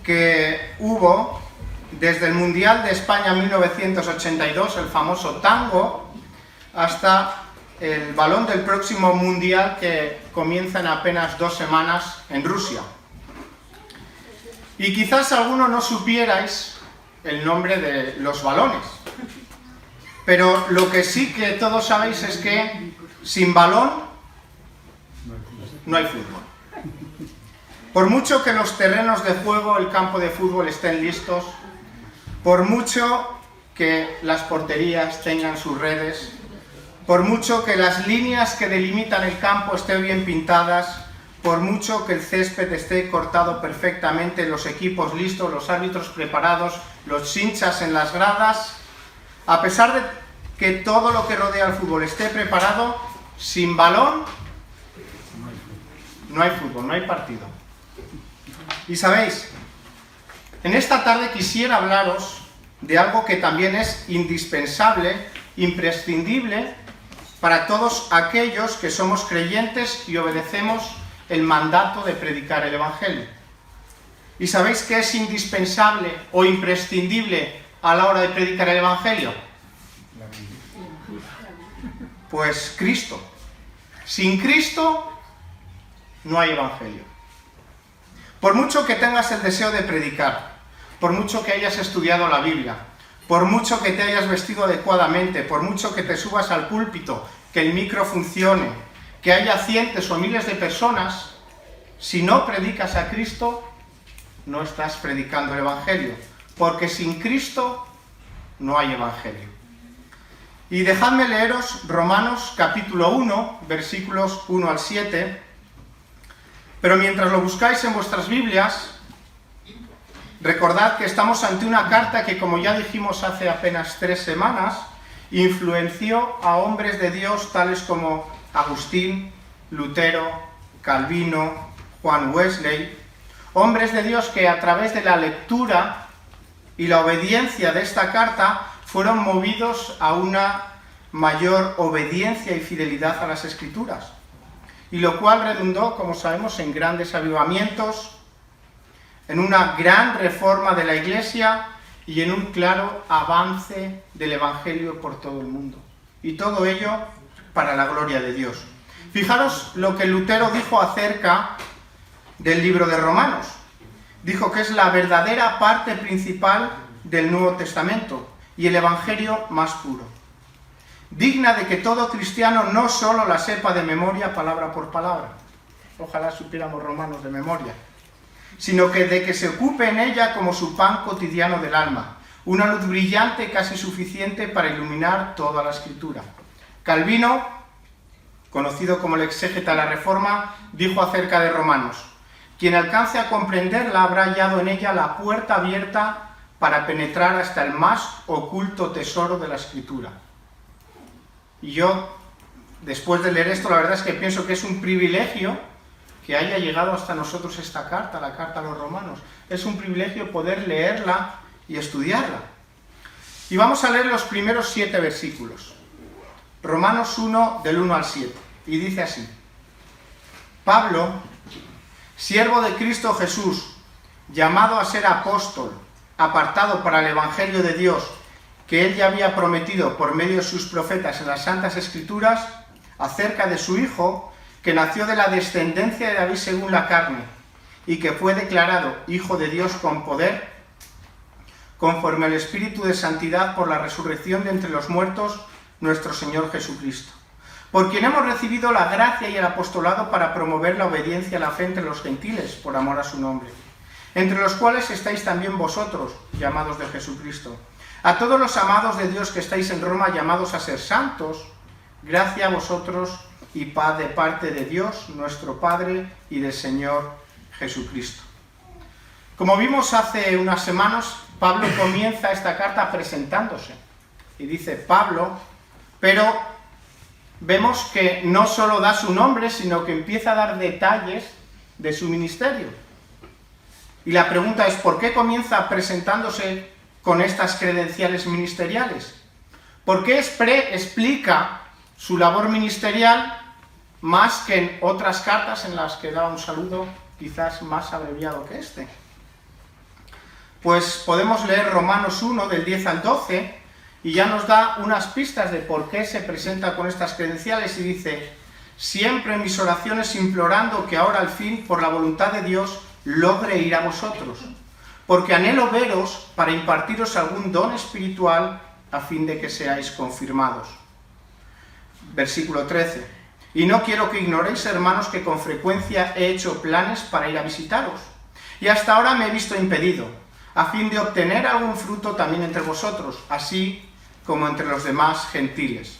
que hubo desde el Mundial de España 1982, el famoso tango, hasta el balón del próximo Mundial que comienza en apenas 2 semanas en Rusia. Y quizás algunos no supierais el nombre de los balones, pero lo que sí que todos sabéis es que sin balón no hay fútbol. Por mucho que los terrenos de juego, el campo de fútbol estén listos, por mucho que las porterías tengan sus redes, por mucho que las líneas que delimitan el campo estén bien pintadas, por mucho que el césped esté cortado perfectamente, los equipos listos, los árbitros preparados, los hinchas en las gradas, a pesar de que todo lo que rodea al fútbol esté preparado, sin balón no hay fútbol, no hay partido. Y sabéis, en esta tarde quisiera hablaros de algo que también es indispensable, imprescindible para todos aquellos que somos creyentes y obedecemos el mandato de predicar el Evangelio. ¿Y sabéis qué es indispensable o imprescindible a la hora de predicar el Evangelio? Pues Cristo. Sin Cristo no hay Evangelio. Por mucho que tengas el deseo de predicar, por mucho que hayas estudiado la Biblia, por mucho que te hayas vestido adecuadamente, por mucho que te subas al púlpito, que el micro funcione, que haya cientos o miles de personas, si no predicas a Cristo, no estás predicando el Evangelio, porque sin Cristo no hay Evangelio. Y dejadme leeros Romanos capítulo 1, versículos 1 al 7, pero mientras lo buscáis en vuestras Biblias, recordad que estamos ante una carta que, como ya dijimos hace apenas 3 semanas, influenció a hombres de Dios tales como Agustín, Lutero, Calvino, Juan Wesley, hombres de Dios que a través de la lectura y la obediencia de esta carta fueron movidos a una mayor obediencia y fidelidad a las Escrituras, y lo cual redundó, como sabemos, en grandes avivamientos, en una gran reforma de la Iglesia y en un claro avance del Evangelio por todo el mundo. Y todo ello para la gloria de Dios. Fijaros lo que Lutero dijo acerca del libro de Romanos. Dijo que es la verdadera parte principal del Nuevo Testamento y el Evangelio más puro. Digna de que todo cristiano no solo la sepa de memoria, palabra por palabra. Ojalá supiéramos Romanos de memoria. Sino que de que se ocupe en ella como su pan cotidiano del alma, una luz brillante casi suficiente para iluminar toda la Escritura. Calvino, conocido como el exégeta de la Reforma, dijo acerca de Romanos: quien alcance a comprenderla habrá hallado en ella la puerta abierta para penetrar hasta el más oculto tesoro de la Escritura. Y yo, después de leer esto, la verdad es que pienso que es un privilegio que haya llegado hasta nosotros esta carta, la carta a los romanos. Es un privilegio poder leerla y estudiarla. Y vamos a leer los primeros 7 versículos. Romanos 1, del 1 al 7. Y dice así: Pablo, siervo de Cristo Jesús, llamado a ser apóstol, apartado para el Evangelio de Dios, que él ya había prometido por medio de sus profetas en las Santas Escrituras, acerca de su Hijo, que nació de la descendencia de David según la carne, y que fue declarado Hijo de Dios con poder, conforme al Espíritu de Santidad por la resurrección de entre los muertos, nuestro Señor Jesucristo, por quien hemos recibido la gracia y el apostolado para promover la obediencia a la fe entre los gentiles, por amor a su nombre, entre los cuales estáis también vosotros, llamados de Jesucristo. A todos los amados de Dios que estáis en Roma, llamados a ser santos, gracia a vosotros y paz de parte de Dios, nuestro Padre, y del Señor Jesucristo. Como vimos hace unas semanas, Pablo comienza esta carta presentándose. Y dice Pablo, pero vemos que no solo da su nombre, sino que empieza a dar detalles de su ministerio. Y la pregunta es, ¿por qué comienza presentándose con estas credenciales ministeriales? ¿Por qué explica su labor ministerial más que en otras cartas en las que daba un saludo quizás más abreviado que este? pues podemos leer Romanos 1 del 10 al 12 y ya nos da unas pistas de por qué se presenta con estas credenciales y dice: siempre en mis oraciones implorando que ahora al fin, por la voluntad de Dios, logre ir a vosotros, porque anhelo veros para impartiros algún don espiritual a fin de que seáis confirmados. Versículo 13. Y no quiero que ignoréis, hermanos, que con frecuencia he hecho planes para ir a visitaros, y hasta ahora me he visto impedido, a fin de obtener algún fruto también entre vosotros, así como entre los demás gentiles.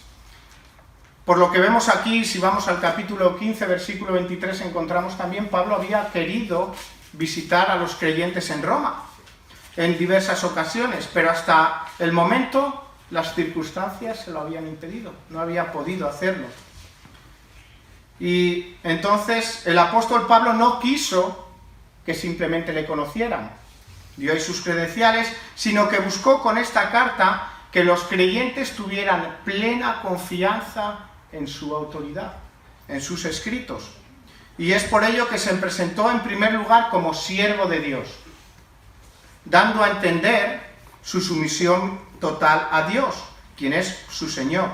Por lo que vemos aquí, si vamos al capítulo 15, versículo 23, encontramos también Pablo había querido visitar a los creyentes en Roma en diversas ocasiones, pero hasta el momento las circunstancias se lo habían impedido, no había podido hacerlo. Y entonces el apóstol Pablo no quiso que simplemente le conocieran, dio ahí sus credenciales, sino que buscó con esta carta que los creyentes tuvieran plena confianza en su autoridad, en sus escritos. Y es por ello que se presentó en primer lugar como siervo de Dios, dando a entender su sumisión total a Dios, quien es su Señor.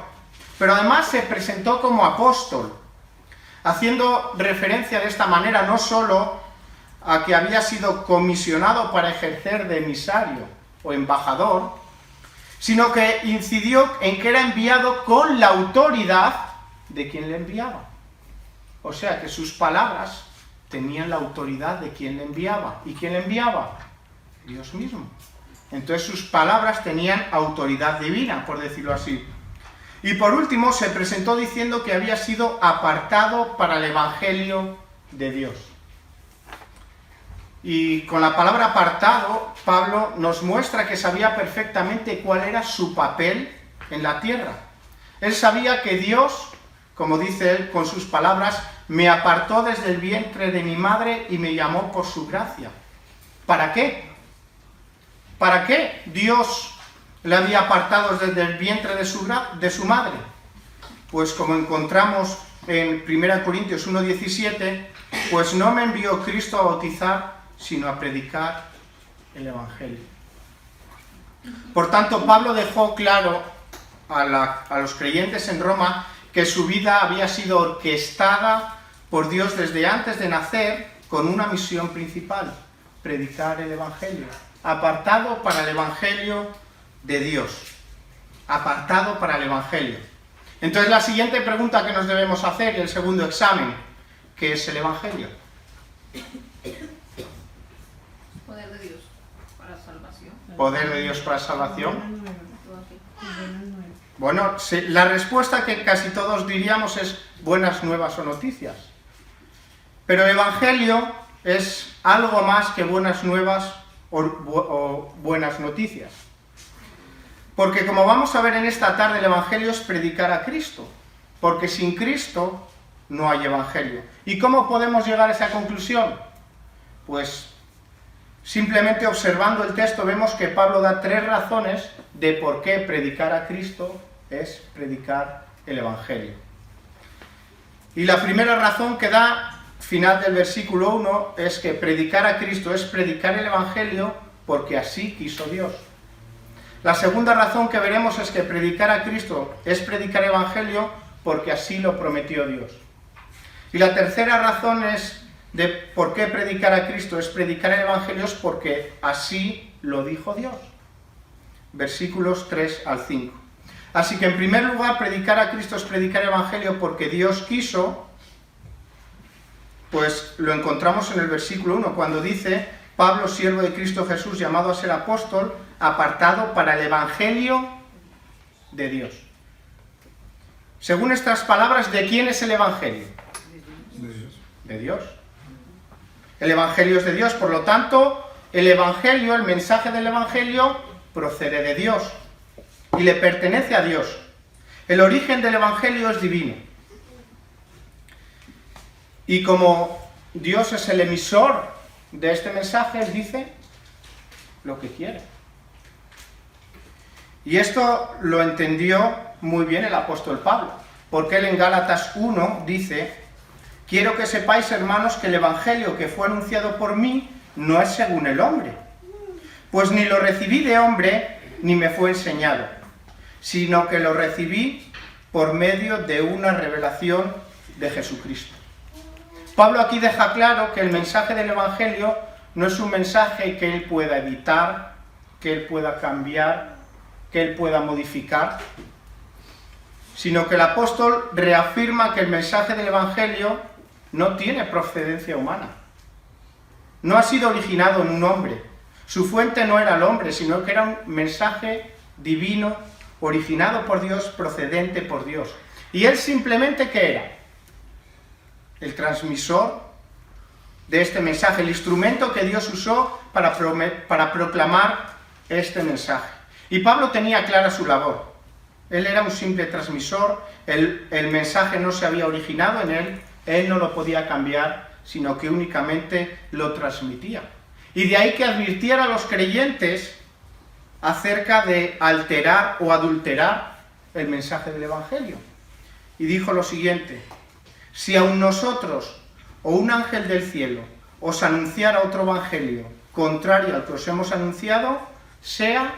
Pero además se presentó como apóstol, haciendo referencia de esta manera no solo a que había sido comisionado para ejercer de emisario o embajador, sino que incidió en que era enviado con la autoridad de quien le enviaba. O sea que sus palabras tenían la autoridad de quien le enviaba. ¿Y quién le enviaba? Dios mismo. Entonces sus palabras tenían autoridad divina, por decirlo así. Y por último se presentó diciendo que había sido apartado para el Evangelio de Dios. Y con la palabra apartado, Pablo nos muestra que sabía perfectamente cuál era su papel en la tierra. Él sabía que Dios, como dice él con sus palabras, me apartó desde el vientre de mi madre y me llamó por su gracia. ¿Para qué? ¿Para qué Dios le había apartado desde el vientre de su madre? Pues como encontramos en 1 Corintios 1:17, pues no me envió Cristo a bautizar, sino a predicar el Evangelio. Por tanto, Pablo dejó claro a los creyentes en Roma que su vida había sido orquestada por Dios desde antes de nacer con una misión principal: predicar el Evangelio. Apartado para el Evangelio de Dios. Apartado para el Evangelio. Entonces la siguiente pregunta que nos debemos hacer, y el segundo examen, ¿qué es el Evangelio? Poder de Dios para salvación. Poder de Dios para salvación. Bueno, la respuesta que casi todos diríamos es buenas nuevas o noticias. Pero el Evangelio es algo más que buenas nuevas o buenas noticias. Porque como vamos a ver en esta tarde, el Evangelio es predicar a Cristo. Porque sin Cristo no hay Evangelio. ¿Y cómo podemos llegar a esa conclusión? Pues simplemente observando el texto vemos que Pablo da 3 razones de por qué predicar a Cristo es predicar el Evangelio. Y la primera razón que da, final del versículo 1, es que predicar a Cristo es predicar el Evangelio porque así quiso Dios. La segunda razón que veremos es que predicar a Cristo es predicar el Evangelio porque así lo prometió Dios. Y la tercera razón es de por qué predicar a Cristo es predicar el Evangelio es porque así lo dijo Dios. Versículos 3 al 5. Así que en primer lugar, predicar a Cristo es predicar el Evangelio porque Dios quiso. Pues lo encontramos en el versículo 1, cuando dice: Pablo, siervo de Cristo Jesús, llamado a ser apóstol, apartado para el Evangelio de Dios. Según estas palabras, ¿de quién es el Evangelio? De Dios. De Dios. El Evangelio es de Dios, por lo tanto, el Evangelio, el mensaje del Evangelio, procede de Dios y le pertenece a Dios. El origen del Evangelio es divino. Y como Dios es el emisor de este mensaje, Él dice lo que quiere. Y esto lo entendió muy bien el apóstol Pablo, porque él en Gálatas 1 dice: quiero que sepáis, hermanos, que el Evangelio que fue anunciado por mí no es según el hombre. Pues ni lo recibí de hombre, ni me fue enseñado, sino que lo recibí por medio de una revelación de Jesucristo. Pablo aquí deja claro que el mensaje del Evangelio no es un mensaje que él pueda editar, que él pueda cambiar, que él pueda modificar, sino que el apóstol reafirma que el mensaje del Evangelio no tiene procedencia humana. No ha sido originado en un hombre. Su fuente no era el hombre, sino que era un mensaje divino, originado por Dios, procedente por Dios. ¿Y él simplemente qué era? El transmisor de este mensaje, el instrumento que Dios usó para proclamar este mensaje. Y Pablo tenía clara su labor. Él era un simple transmisor, el mensaje no se había originado en él no lo podía cambiar, sino que únicamente lo transmitía. Y de ahí que advirtiera a los creyentes acerca de alterar o adulterar el mensaje del Evangelio. Y dijo lo siguiente: si aun nosotros o un ángel del cielo os anunciara otro evangelio contrario al que os hemos anunciado, sea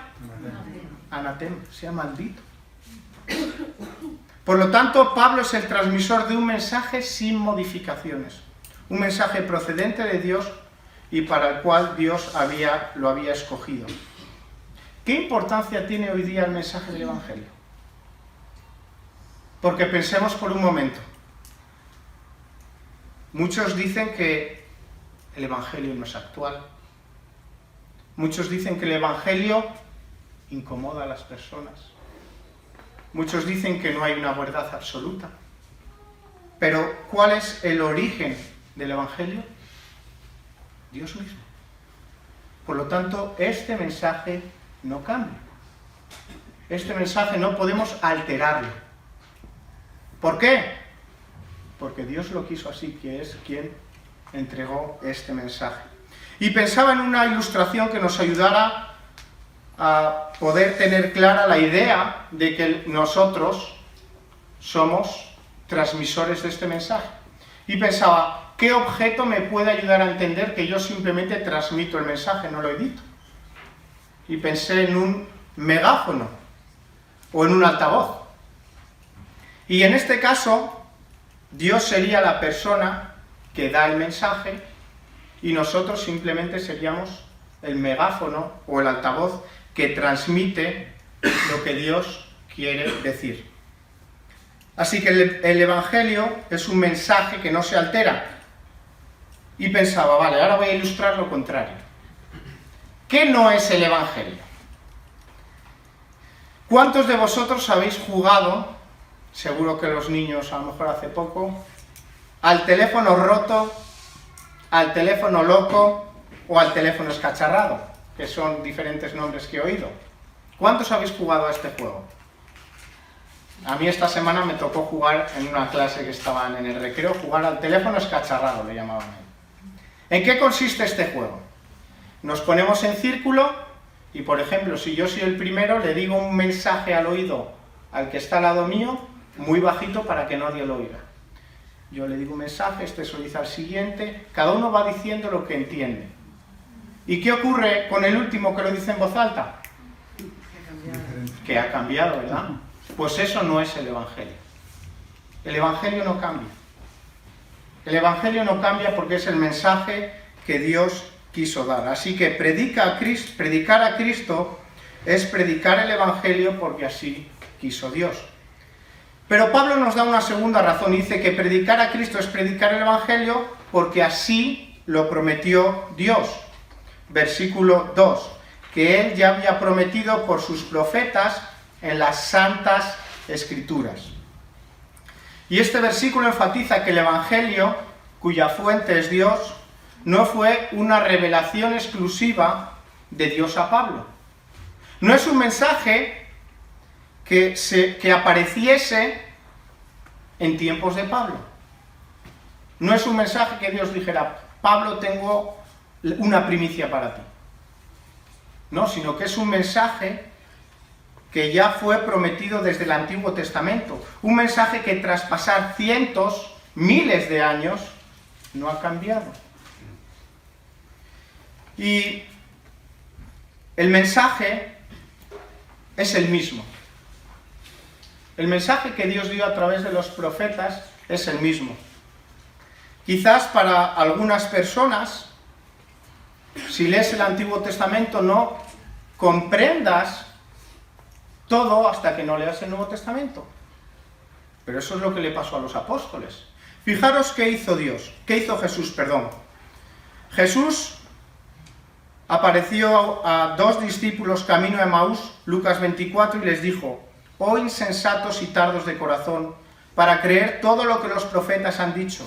anatema, sea maldito. Por lo tanto, Pablo es el transmisor de un mensaje sin modificaciones, un mensaje procedente de Dios y para el cual Dios lo había escogido. ¿Qué importancia tiene hoy día el mensaje del Evangelio? Porque pensemos por un momento. Muchos dicen que el Evangelio no es actual. Muchos dicen que el Evangelio incomoda a las personas. Muchos dicen que no hay una verdad absoluta. Pero, ¿cuál es el origen del Evangelio? Dios mismo. Por lo tanto, este mensaje no cambia. Este mensaje no podemos alterarlo. ¿Por qué? Porque Dios lo quiso así, que es quien entregó este mensaje. Y pensaba en una ilustración que nos ayudara a poder tener clara la idea de que nosotros somos transmisores de este mensaje. Y pensaba, ¿qué objeto me puede ayudar a entender que yo simplemente transmito el mensaje, no lo edito? Y pensé en un megáfono o en un altavoz. Y en este caso, Dios sería la persona que da el mensaje y nosotros simplemente seríamos el megáfono o el altavoz que transmite lo que Dios quiere decir. Así que el Evangelio es un mensaje que no se altera. Y pensaba, vale, ahora voy a ilustrar lo contrario. ¿Qué no es el Evangelio? ¿Cuántos de vosotros habéis jugado, seguro que los niños a lo mejor hace poco, al teléfono roto, al teléfono loco o al teléfono escacharrado, que son diferentes nombres que he oído? ¿Cuántos habéis jugado a este juego? A mí esta semana me tocó jugar en una clase que estaban en el recreo, jugar al teléfono escacharrado, le llamaban ahí. ¿En qué consiste este juego? Nos ponemos en círculo y, por ejemplo, si yo soy el primero, le digo un mensaje al oído al que está al lado mío, muy bajito para que nadie lo oiga. Yo le digo un mensaje, este se lo dice al siguiente, cada uno va diciendo lo que entiende. ¿Y qué ocurre con el último que lo dice en voz alta? Que ha cambiado, ¿verdad? Pues eso no es el Evangelio. El Evangelio no cambia. El Evangelio no cambia porque es el mensaje que Dios quiso dar. Así que predicar a Cristo es predicar el Evangelio porque así quiso Dios. Pero Pablo nos da una segunda razón. Dice que predicar a Cristo es predicar el Evangelio porque así lo prometió Dios. Versículo 2. Que Él ya había prometido por sus profetas en las santas Escrituras. Y este versículo enfatiza que el Evangelio, cuya fuente es Dios, no fue una revelación exclusiva de Dios a Pablo. No es un mensaje que apareciese en tiempos de Pablo. No es un mensaje que Dios dijera, Pablo, tengo una primicia para ti. No, sino que es un mensaje que ya fue prometido desde el Antiguo Testamento. Un mensaje que tras pasar cientos, miles de años, no ha cambiado. Y el mensaje es el mismo. El mensaje que Dios dio a través de los profetas es el mismo. Quizás para algunas personas, si lees el Antiguo Testamento, no comprendas todo hasta que no leas el Nuevo Testamento. Pero eso es lo que le pasó a los apóstoles. Fijaros qué hizo Jesús. Jesús apareció a 2 discípulos camino a Emaús, Lucas 24, y les dijo: «Oh insensatos y tardos de corazón, para creer todo lo que los profetas han dicho.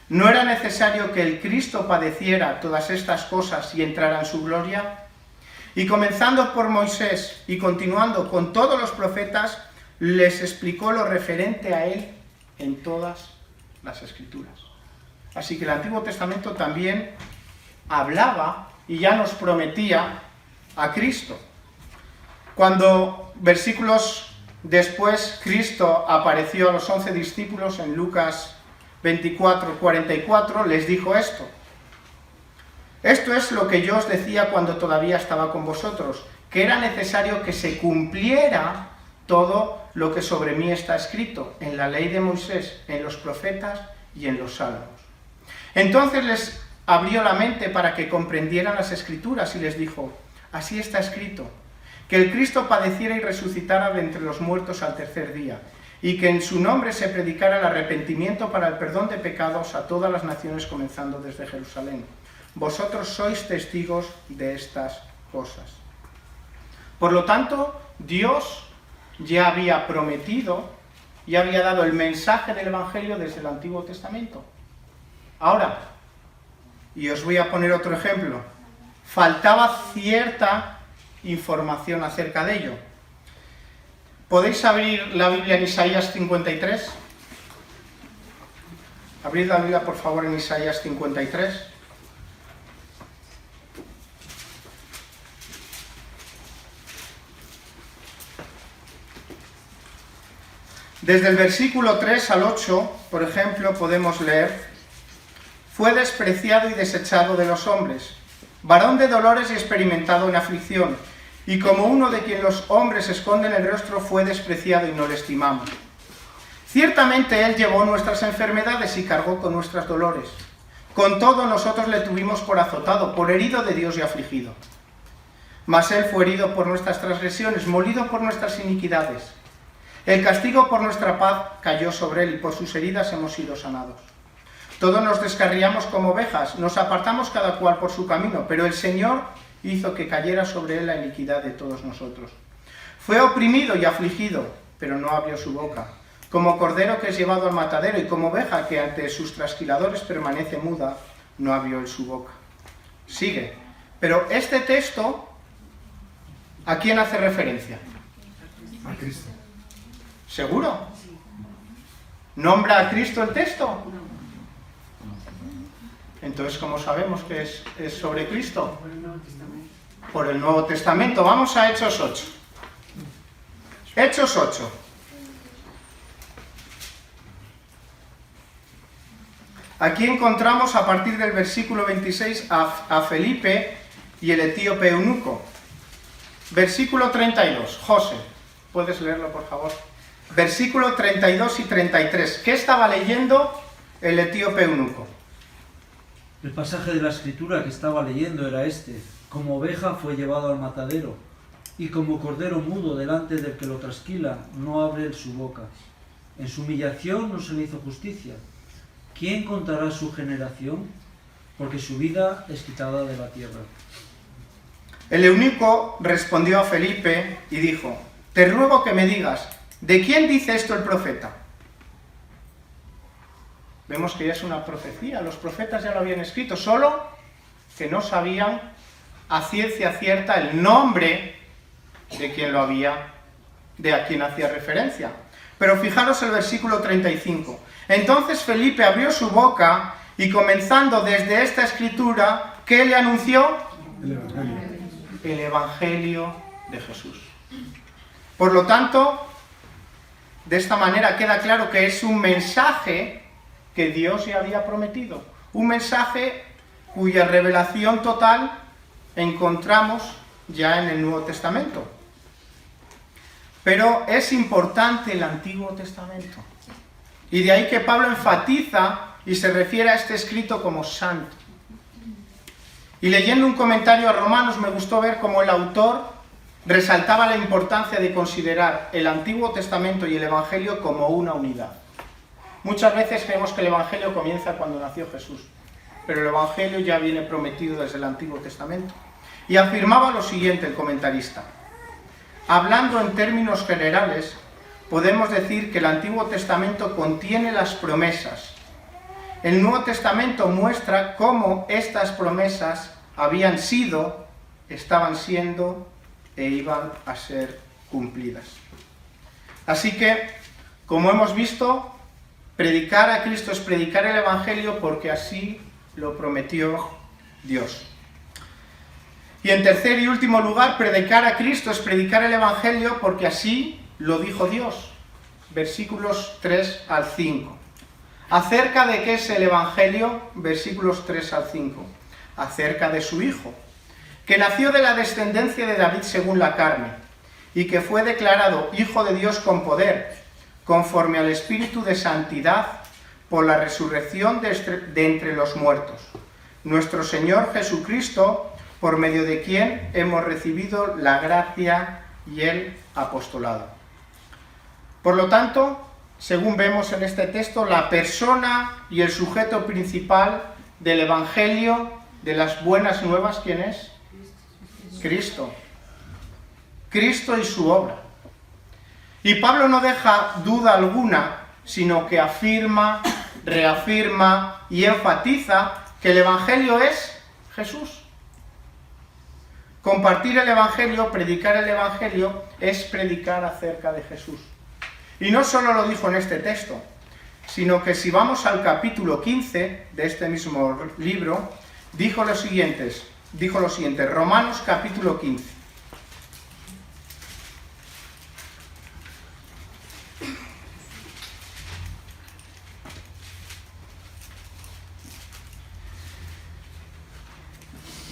¿No era necesario que el Cristo padeciera todas estas cosas y entrara en su gloria?» Y comenzando por Moisés y continuando con todos los profetas, les explicó lo referente a él en todas las Escrituras. Así que el Antiguo Testamento también hablaba y ya nos prometía a Cristo. Cuando versículos después Cristo apareció a los 11 discípulos en Lucas 24:44, les dijo esto: «Esto es lo que yo os decía cuando todavía estaba con vosotros, que era necesario que se cumpliera todo lo que sobre mí está escrito en la ley de Moisés, en los profetas y en los salmos». Entonces les abrió la mente para que comprendieran las Escrituras y les dijo: «Así está escrito, que el Cristo padeciera y resucitara de entre los muertos al tercer día, y que en su nombre se predicara el arrepentimiento para el perdón de pecados a todas las naciones, comenzando desde Jerusalén. Vosotros sois testigos de estas cosas». Por lo tanto, Dios ya había prometido y había dado el mensaje del Evangelio desde el Antiguo Testamento. Ahora, y os voy a poner otro ejemplo, faltaba cierta información acerca de ello. ¿Podéis abrir la Biblia en Isaías 53? Abrid la Biblia, por favor, en Isaías 53. Desde el versículo 3 al 8, por ejemplo, podemos leer: «Fue despreciado y desechado de los hombres, varón de dolores y experimentado en aflicción, y como uno de quien los hombres esconden el rostro, fue despreciado y no le estimamos. Ciertamente él llevó nuestras enfermedades y cargó con nuestros dolores. Con todo nosotros le tuvimos por azotado, por herido de Dios y afligido. Mas él fue herido por nuestras transgresiones, molido por nuestras iniquidades. El castigo por nuestra paz cayó sobre él, y por sus heridas hemos sido sanados. Todos nos descarriamos como ovejas, nos apartamos cada cual por su camino, pero el Señor hizo que cayera sobre él la iniquidad de todos nosotros. Fue oprimido y afligido, pero no abrió su boca. Como cordero que es llevado al matadero, y como oveja que ante sus trasquiladores permanece muda, no abrió él su boca». Sigue. Pero este texto, ¿a quién hace referencia? A Cristo. ¿Seguro? ¿Nombra a Cristo el texto? Entonces, ¿cómo sabemos que es sobre Cristo? Por el Nuevo Testamento. Vamos a Hechos 8. Hechos 8. Aquí encontramos a partir del versículo 26 a Felipe y el etíope eunuco. Versículo 32. José, ¿puedes leerlo, por favor? Versículo 32 y 33. ¿Qué estaba leyendo el etíope eunuco? El pasaje de la Escritura que estaba leyendo era este: «Como oveja fue llevado al matadero, y como cordero mudo delante del que lo trasquila, no abre él su boca. En su humillación no se le hizo justicia. ¿Quién contará su generación? Porque su vida es quitada de la tierra». El eunuco respondió a Felipe y dijo: «Te ruego que me digas, ¿de quién dice esto el profeta?». Vemos que ya es una profecía, los profetas ya lo habían escrito, solo que no sabían a ciencia cierta el nombre de quien a quien hacía referencia. Pero fijaros el versículo 35. Entonces Felipe abrió su boca y, comenzando desde esta escritura, ¿qué le anunció? El Evangelio. El Evangelio de Jesús. Por lo tanto, de esta manera queda claro que es un mensaje que Dios ya había prometido, un mensaje cuya revelación total encontramos ya en el Nuevo Testamento. Pero es importante el Antiguo Testamento. Y de ahí que Pablo enfatiza y se refiere a este escrito como santo. Y leyendo un comentario a Romanos me gustó ver cómo el autor resaltaba la importancia de considerar el Antiguo Testamento y el Evangelio como una unidad. Muchas veces creemos que el Evangelio comienza cuando nació Jesús, pero el Evangelio ya viene prometido desde el Antiguo Testamento. Y afirmaba lo siguiente el comentarista: hablando en términos generales, podemos decir que el Antiguo Testamento contiene las promesas. El Nuevo Testamento muestra cómo estas promesas habían sido, estaban siendo e iban a ser cumplidas. Así que, como hemos visto, predicar a Cristo es predicar el Evangelio porque así lo prometió Dios. Y en tercer y último lugar, predicar a Cristo es predicar el Evangelio porque así lo dijo Dios. Versículos 3 al 5. ¿Acerca de qué es el Evangelio? Versículos 3 al 5. Acerca de su Hijo, que nació de la descendencia de David según la carne, y que fue declarado Hijo de Dios con poder, conforme al Espíritu de santidad, por la resurrección de entre los muertos. Nuestro Señor Jesucristo, por medio de quien hemos recibido la gracia y el apostolado. Por lo tanto, según vemos en este texto, la persona y el sujeto principal del Evangelio, de las buenas nuevas, ¿quién es? Cristo. Cristo y su obra. Y Pablo no deja duda alguna, sino que afirma, reafirma y enfatiza que el Evangelio es Jesús. Compartir el Evangelio, predicar el Evangelio, es predicar acerca de Jesús. Y no solo lo dijo en este texto, sino que si vamos al capítulo 15 de este mismo libro, dijo lo siguiente, Romanos capítulo 15.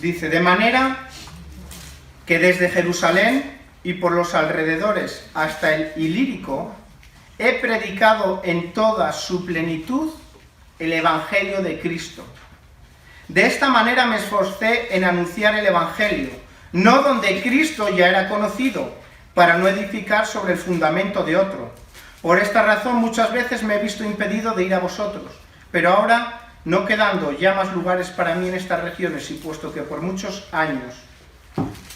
Dice, de manera que desde Jerusalén y por los alrededores hasta el Ilírico, he predicado en toda su plenitud el Evangelio de Cristo. De esta manera me esforcé en anunciar el Evangelio, no donde Cristo ya era conocido, para no edificar sobre el fundamento de otro. Por esta razón muchas veces me he visto impedido de ir a vosotros, pero ahora, no quedando ya más lugares para mí en estas regiones, y puesto que por muchos años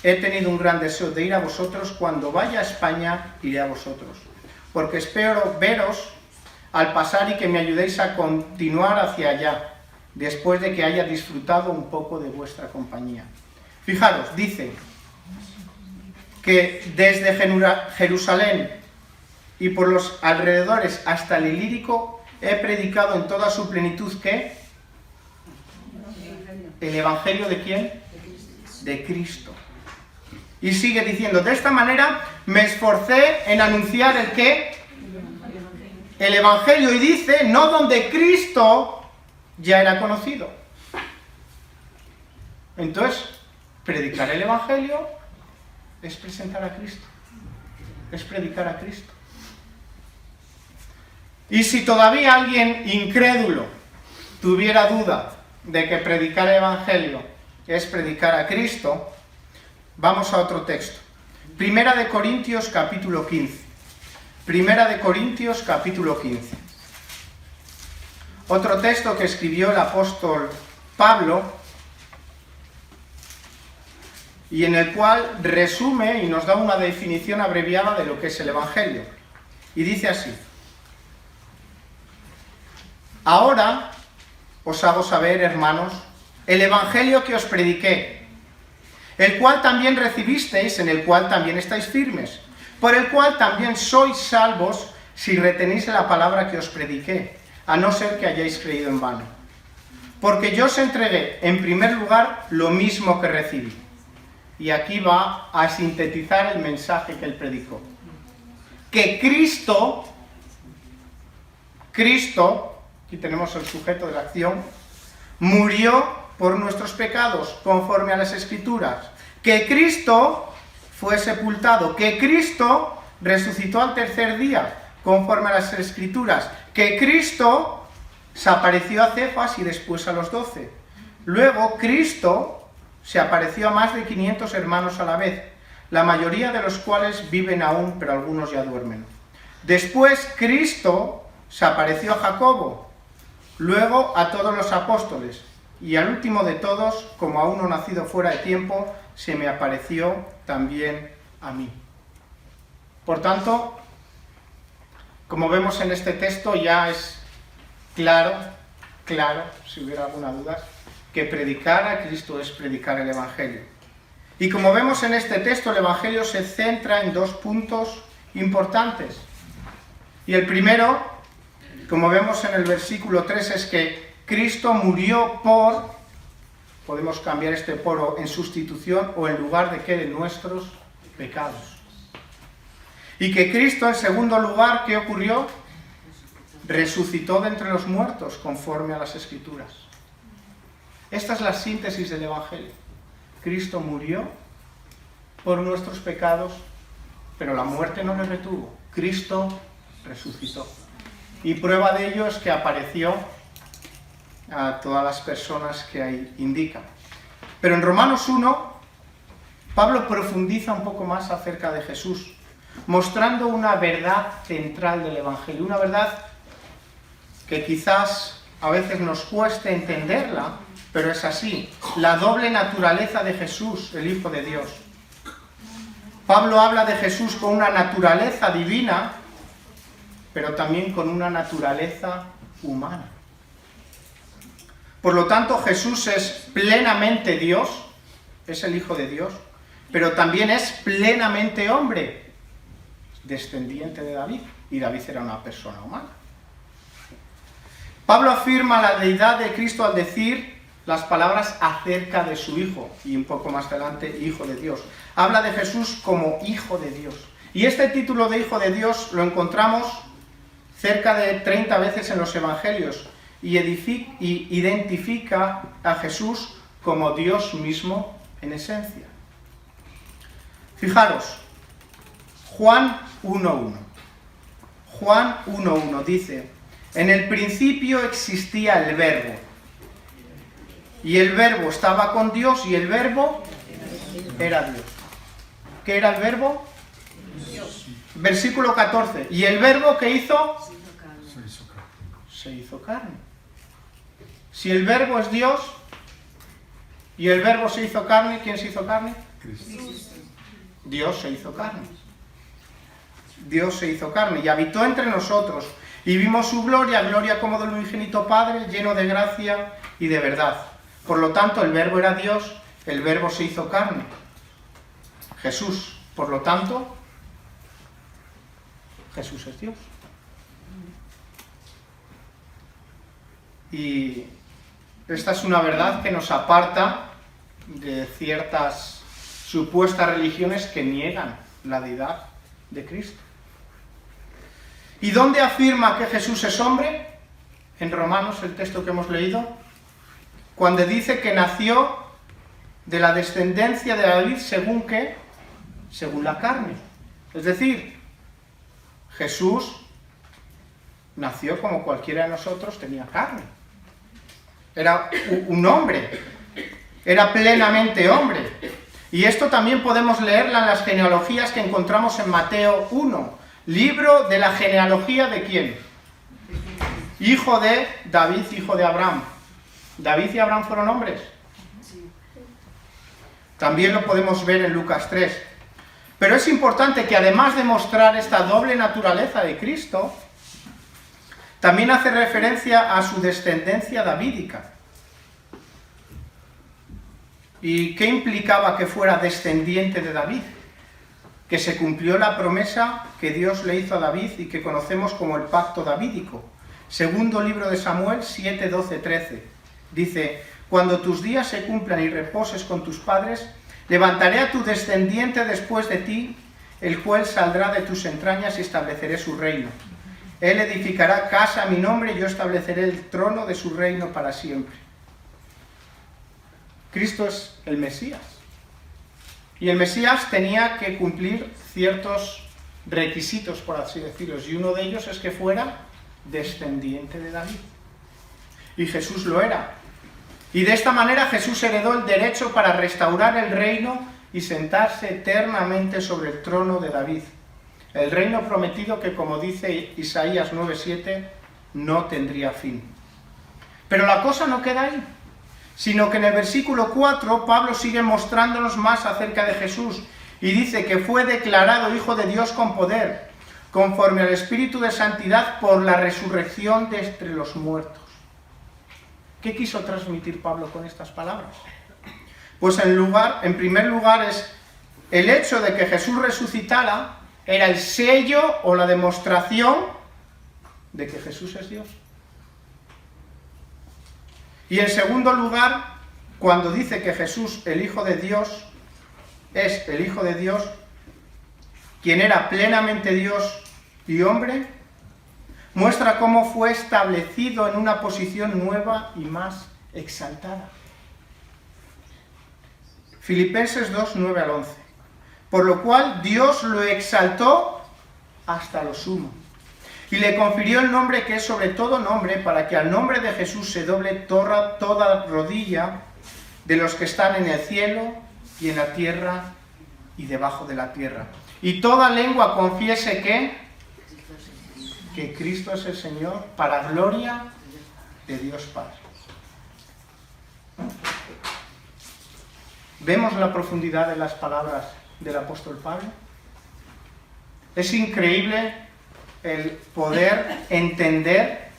he tenido un gran deseo de ir a vosotros, cuando vaya a España iré a vosotros, porque espero veros al pasar y que me ayudéis a continuar hacia allá, después de que haya disfrutado un poco de vuestra compañía. Fijaros, dice que desde Jerusalén y por los alrededores hasta el Ilírico he predicado en toda su plenitud, ¿qué? ¿El Evangelio de quién? De Cristo. Y sigue diciendo, de esta manera me esforcé en anunciar el ¿qué? El Evangelio, y dice, no donde Cristo ya era conocido. Entonces, predicar el Evangelio es presentar a Cristo, es predicar a Cristo. Y si todavía alguien incrédulo tuviera duda de que predicar el Evangelio es predicar a Cristo, vamos a otro texto. Primera de Corintios capítulo 15. Primera de Corintios capítulo 15. Otro texto que escribió el apóstol Pablo y en el cual resume y nos da una definición abreviada de lo que es el Evangelio. Y dice así: ahora os hago saber, hermanos, el Evangelio que os prediqué, el cual también recibisteis, en el cual también estáis firmes, por el cual también sois salvos si retenéis la palabra que os prediqué, a no ser que hayáis creído en vano. Porque yo os entregué, en primer lugar, lo mismo que recibí. Y aquí va a sintetizar el mensaje que él predicó. Que Cristo, aquí tenemos el sujeto de la acción, murió por nuestros pecados, conforme a las Escrituras, que Cristo fue sepultado, que Cristo resucitó al tercer día, conforme a las Escrituras, que Cristo se apareció a Cefas y después a los 12. Luego Cristo se apareció a más de 500 hermanos a la vez, la mayoría de los cuales viven aún, pero algunos ya duermen. Después Cristo se apareció a Jacobo, luego a todos los apóstoles, y al último de todos, como a uno nacido fuera de tiempo, se me apareció también a mí. Por tanto, como vemos en este texto, ya es claro, si hubiera alguna duda, que predicar a Cristo es predicar el Evangelio. Y como vemos en este texto, el Evangelio se centra en dos puntos importantes. Y el primero, como vemos en el versículo 3, es que Cristo murió por, podemos cambiar este por en sustitución o en lugar de que de nuestros pecados. Y que Cristo, en segundo lugar, ¿qué ocurrió? Resucitó de entre los muertos, conforme a las Escrituras. Esta es la síntesis del Evangelio. Cristo murió por nuestros pecados, pero la muerte no le retuvo. Cristo resucitó. Y prueba de ello es que apareció a todas las personas que ahí indican. Pero en Romanos 1, Pablo profundiza un poco más acerca de Jesús, mostrando una verdad central del Evangelio, una verdad que quizás a veces nos cueste entenderla, pero es así, la doble naturaleza de Jesús, el Hijo de Dios. Pablo habla de Jesús con una naturaleza divina, pero también con una naturaleza humana. Por lo tanto, Jesús es plenamente Dios, es el Hijo de Dios, pero también es plenamente hombre, descendiente de David, y David era una persona humana. Pablo afirma la deidad de Cristo al decir las palabras acerca de su Hijo, y un poco más adelante, Hijo de Dios. Habla de Jesús como Hijo de Dios. Y este título de Hijo de Dios lo encontramos cerca de 30 veces en los Evangelios, y identifica a Jesús como Dios mismo en esencia. Fijaros, Juan 1.1. Juan 1.1 dice: en el principio existía el Verbo, y el Verbo estaba con Dios, y el Verbo era Dios. ¿Qué era el Verbo? Dios. Versículo 14. ¿Y el Verbo qué hizo? Se hizo carne. Si el Verbo es Dios, y el Verbo se hizo carne, ¿quién se hizo carne? Cristo. Dios se hizo carne. Dios se hizo carne y habitó entre nosotros, y vimos su gloria, gloria como del unigénito Padre, lleno de gracia y de verdad. Por lo tanto, el Verbo era Dios, el Verbo se hizo carne. Jesús, por lo tanto, Jesús es Dios. Y esta es una verdad que nos aparta de ciertas supuestas religiones que niegan la deidad de Cristo. ¿Y dónde afirma que Jesús es hombre? En Romanos, el texto que hemos leído, cuando dice que nació de la descendencia de David, ¿según qué? Según la carne. Es decir, Jesús nació como cualquiera de nosotros, tenía carne. Era un hombre, era plenamente hombre. Y esto también podemos leerla en las genealogías que encontramos en Mateo 1. Libro de la genealogía ¿de quién? Hijo de David, hijo de Abraham. ¿David y Abraham fueron hombres? También lo podemos ver en Lucas 3. Pero es importante que además de mostrar esta doble naturaleza de Cristo, también hace referencia a su descendencia davídica. ¿Y qué implicaba que fuera descendiente de David? Que se cumplió la promesa que Dios le hizo a David y que conocemos como el pacto davídico. Segundo libro de Samuel 7, 12, 13. Dice: cuando tus días se cumplan y reposes con tus padres, levantaré a tu descendiente después de ti, el cual saldrá de tus entrañas, y estableceré su reino. Él edificará casa a mi nombre, y yo estableceré el trono de su reino para siempre. Cristo es el Mesías. Y el Mesías tenía que cumplir ciertos requisitos, por así decirlo, y uno de ellos es que fuera descendiente de David. Y Jesús lo era. Y de esta manera Jesús heredó el derecho para restaurar el reino y sentarse eternamente sobre el trono de David. El reino prometido que, como dice Isaías 9:7, no tendría fin. Pero la cosa no queda ahí, sino que en el versículo 4 Pablo sigue mostrándonos más acerca de Jesús y dice que fue declarado Hijo de Dios con poder, conforme al Espíritu de Santidad por la resurrección de entre los muertos. ¿Qué quiso transmitir Pablo con estas palabras? Pues en primer lugar es el hecho de que Jesús resucitara era el sello o la demostración de que Jesús es Dios. Y en segundo lugar, cuando dice que Jesús, el Hijo de Dios, es el Hijo de Dios, quien era plenamente Dios y hombre, muestra cómo fue establecido en una posición nueva y más exaltada. Filipenses 2, 9 al 11. Por lo cual Dios lo exaltó hasta lo sumo y le confirió el nombre que es sobre todo nombre, para que al nombre de Jesús se doble toda rodilla de los que están en el cielo y en la tierra y debajo de la tierra. Y toda lengua confiese que Cristo es el Señor, para gloria de Dios Padre. ¿Vemos la profundidad de las palabras del apóstol Pablo? Es increíble el poder entender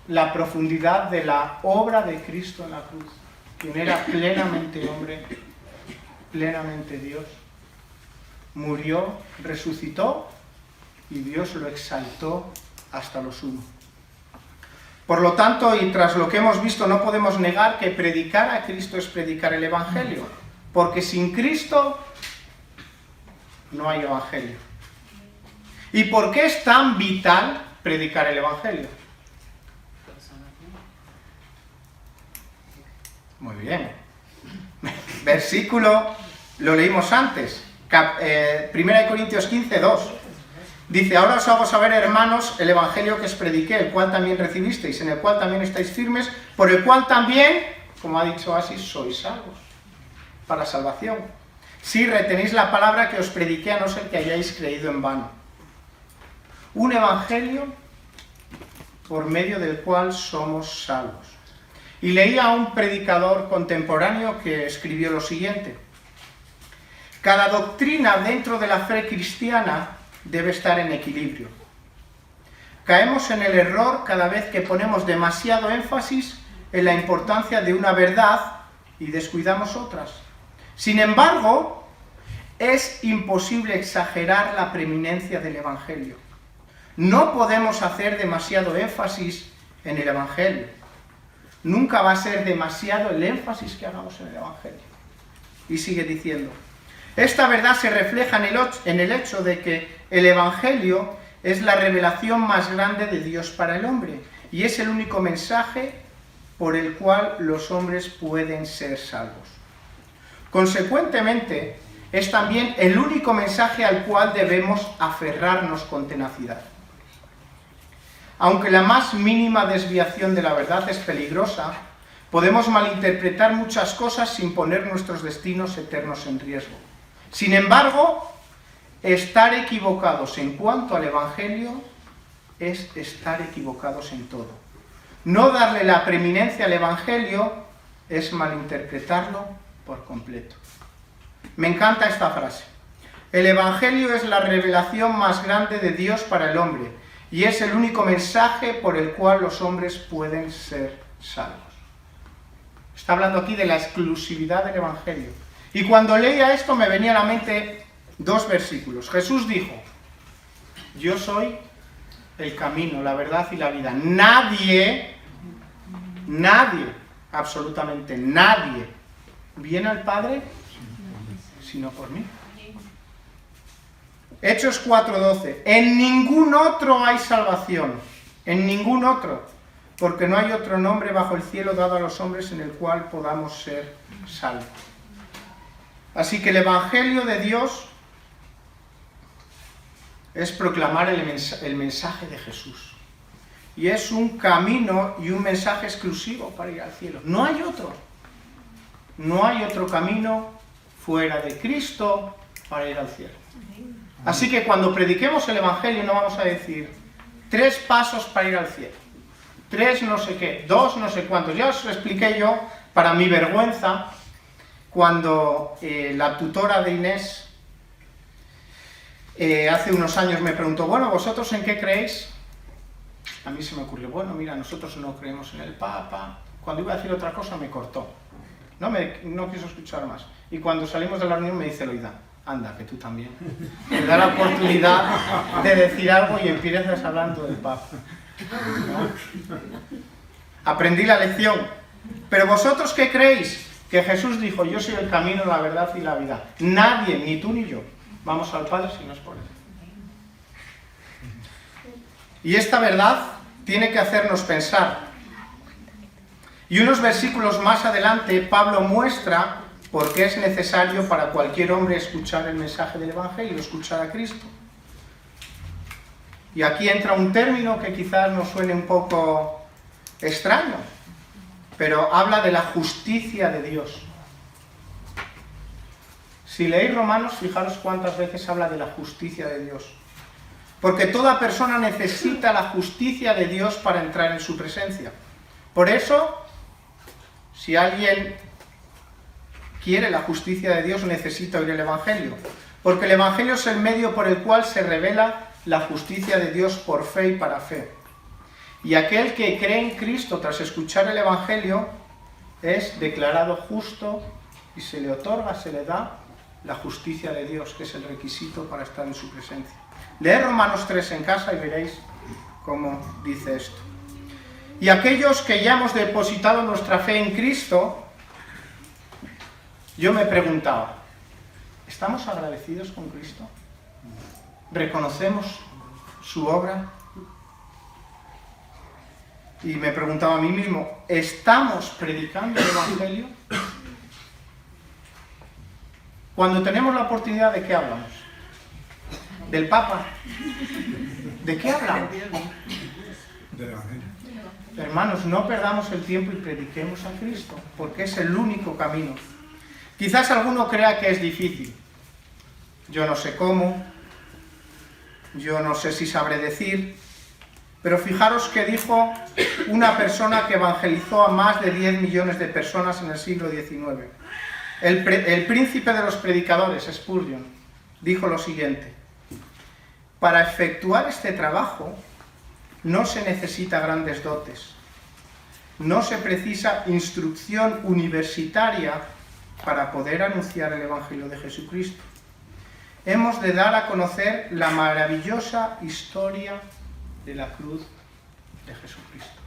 la profundidad de la obra de Cristo en la cruz, quien era plenamente hombre, plenamente Dios. Murió, resucitó y Dios lo exaltó hasta lo sumo. Por lo tanto, y tras lo que hemos visto, no podemos negar que predicar a Cristo es predicar el Evangelio, porque sin Cristo no hay Evangelio. ¿Y por qué es tan vital predicar el Evangelio? Muy bien. Versículo, lo leímos antes, 1 Corintios 15, 2. Dice, ahora os hago saber, hermanos, el Evangelio que os prediqué, el cual también recibisteis, en el cual también estáis firmes, por el cual también, como ha dicho Asis, sois salvos, para salvación. Si retenéis la palabra que os prediqué, a no ser que hayáis creído en vano. Un evangelio por medio del cual somos salvos. Y leía a un predicador contemporáneo que escribió lo siguiente: cada doctrina dentro de la fe cristiana debe estar en equilibrio. Caemos en el error cada vez que ponemos demasiado énfasis en la importancia de una verdad y descuidamos otras. Sin embargo, es imposible exagerar la preeminencia del Evangelio. No podemos hacer demasiado énfasis en el Evangelio. Nunca va a ser demasiado el énfasis que hagamos en el Evangelio. Y sigue diciendo, esta verdad se refleja en el hecho de que el Evangelio es la revelación más grande de Dios para el hombre y es el único mensaje por el cual los hombres pueden ser salvos. Consecuentemente, es también el único mensaje al cual debemos aferrarnos con tenacidad. Aunque la más mínima desviación de la verdad es peligrosa, podemos malinterpretar muchas cosas sin poner nuestros destinos eternos en riesgo. Sin embargo, estar equivocados en cuanto al Evangelio es estar equivocados en todo. No darle la preeminencia al Evangelio es malinterpretarlo por completo. Me encanta esta frase. El Evangelio es la revelación más grande de Dios para el hombre y es el único mensaje por el cual los hombres pueden ser salvos. Está hablando aquí de la exclusividad del Evangelio. Y cuando leía esto me venía a la mente dos versículos. Jesús dijo, yo soy el camino, la verdad y la vida. Nadie, absolutamente nadie, viene al Padre sino por mí. Hechos 4:12. En ningún otro hay salvación, en ningún otro, porque no hay otro nombre bajo el cielo dado a los hombres en el cual podamos ser salvos. Así que el Evangelio de Dios es proclamar el mensaje de Jesús. Y es un camino y un mensaje exclusivo para ir al cielo. No hay otro. No hay otro camino fuera de Cristo para ir al cielo. Así que cuando prediquemos el Evangelio no vamos a decir 3 pasos para ir al cielo, 3 no sé qué, 2 no sé cuántos. Ya os lo expliqué yo, para mi vergüenza, cuando la tutora de Inés hace unos años me preguntó, bueno, ¿vosotros en qué creéis? A mí se me ocurrió, bueno, mira, nosotros no creemos en el Papa. Cuando iba a decir otra cosa me cortó. No quiso escuchar más. Y cuando salimos de la reunión me dice Loida, anda, que tú también. Me da la oportunidad de decir algo y empiezas hablando del Papa. ¿No? Aprendí la lección. Pero vosotros, ¿qué creéis? Que Jesús dijo, yo soy el camino, la verdad y la vida. Nadie, ni tú ni yo, vamos al Padre si no es por Él. Y esta verdad tiene que hacernos pensar. Y unos versículos más adelante, Pablo muestra por qué es necesario para cualquier hombre escuchar el mensaje del Evangelio, escuchar a Cristo. Y aquí entra un término que quizás nos suene un poco extraño, pero habla de la justicia de Dios. Si leéis Romanos, fijaros cuántas veces habla de la justicia de Dios. Porque toda persona necesita la justicia de Dios para entrar en su presencia. Por eso, si alguien quiere la justicia de Dios, necesita oír el Evangelio. Porque el Evangelio es el medio por el cual se revela la justicia de Dios por fe y para fe. Y aquel que cree en Cristo tras escuchar el Evangelio es declarado justo y se le otorga, se le da la justicia de Dios, que es el requisito para estar en su presencia. Leed Romanos 3 en casa y veréis cómo dice esto. Y aquellos que ya hemos depositado nuestra fe en Cristo, yo me preguntaba, ¿estamos agradecidos con Cristo? ¿Reconocemos su obra? Y me preguntaba a mí mismo, ¿estamos predicando el Evangelio? Cuando tenemos la oportunidad, ¿de qué hablamos? ¿Del Papa? ¿De qué hablamos? Del Evangelio. Hermanos, no perdamos el tiempo y prediquemos a Cristo, porque es el único camino. Quizás alguno crea que es difícil. Yo no sé cómo, yo no sé si sabré decir, pero fijaros que dijo una persona que evangelizó a más de 10 millones de personas en el siglo XIX. El príncipe de los predicadores, Spurgeon, dijo lo siguiente: para efectuar este trabajo no se necesita grandes dotes, no se precisa instrucción universitaria para poder anunciar el Evangelio de Jesucristo. Hemos de dar a conocer la maravillosa historia de la cruz de Jesucristo.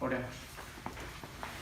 Oremos.